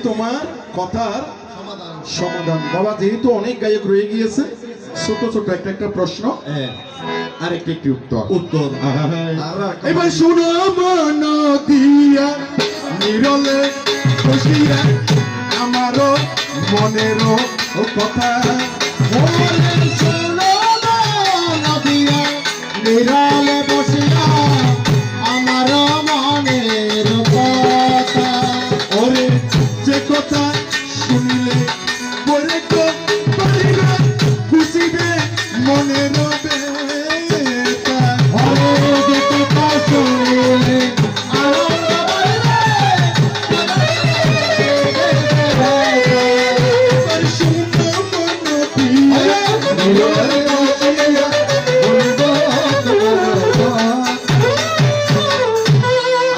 তোমার কথার সমাধান বাবা, যেহেতু অনেক গায়ক রয়ে গিয়েছে, ছোট ছোট একটা প্রশ্ন আর একটি উত্তর। এবার শুনো মন দিয়া নিরলে বসিয়া আমারও মনেরও কথা, নিরলে বসিয়া আমারও মনের কথা, ওরে যে কথা শুনিলে বলে তো পারিবে খুশিবে মনের বেতা, ওরে যে কথা শুনিলে এবার শুনো মন দিয়া নিরলে বসিয়া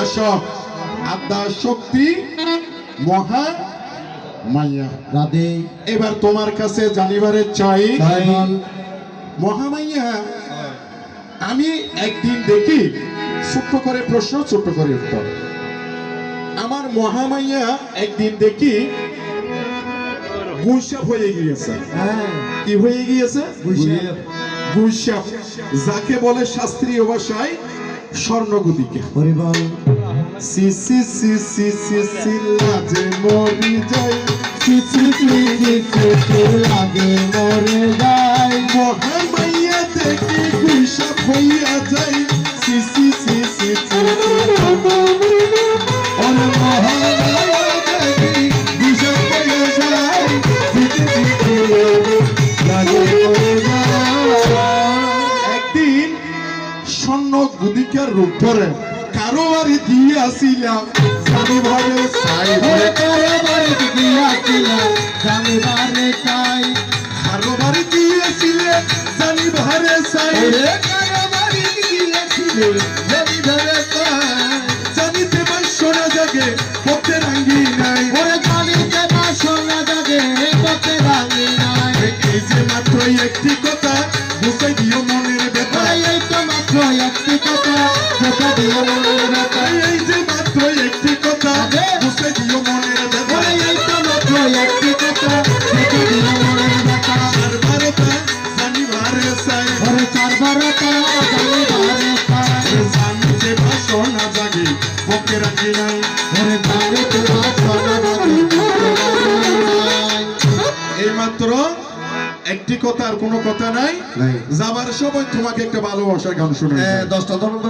আসো আদ্যা শক্তি মহা মাইয়া রাধে। এবার তোমার কাছে জানিবারে চাই মহামাইয়া, আমি একদিন দেখি, ছোট্ট করে প্রশ্ন ছোট্ট করে উত্তর। আমার মহামাইয়া একদিন দেখি গুইসাপ হয়ে গিয়েছে। কি হয়ে গিয়েছে? গুইসাপ, যাকে বলে শাস্ত্রীয় ভাষায় স্বর্ণগুদিকে। সি সি সি সি সি সি লাজে মরি যাই, সি সি সি সি সি লাগে মরে যায়, মহামাইয়া দেখি গুইসাপ হইয়া যাই, সি সি সি সি সি ওরে মহামায়া দেখি গুইসাপ হইয়া যাই, সি সি সি সি লাগে মরে যায়। একদিন স্বর্ণ গুদিকার রূপ ধরে কারো বাড়ি দিয়াছিলাম জানিবারে চাই, ওরে কারো বাড়ি গিয়াছিলাম জানিবারে চাই, কারো বাড়ি দিয়েছিলে জানিবারে চাই, ওরে কারো বাড়ি গিয়াছিলে জানিবারে চাই, জানিতে পাই সোনা জাগে পথে রাঙ্গি নাই, ওরে জানিতে না সোনা জাগে পথে রাঙি নাই, এই যে মাত্র একটি কথা বুঝাই দিও মনের ব্যথা, ওরে এই তো মাত্র একটি কথা যেটা দিয়ে মনের ব্যথা, এই যে মাত্র একটি কথা বুঝাই দিও মনের ব্যথা, ওরে এই তো মাত্র একটি কথা যেটা দিয়ে মনের ব্যথা, আর বারোটা জানিবারে চাই, ওরে চারবারটা জানিবারে চাই, জানিতে পাই সোনা জাগে পথে রাঙ্গি নাই, ওরে জানিতে না সোনা জাগে পথে রাঙি নাই। এইমাত্র একটি কথা, আর কোনো কথা নাই। যাবার সময় তোমাকে একটা ভালোবাসার গান শুনে 10টা ধরনের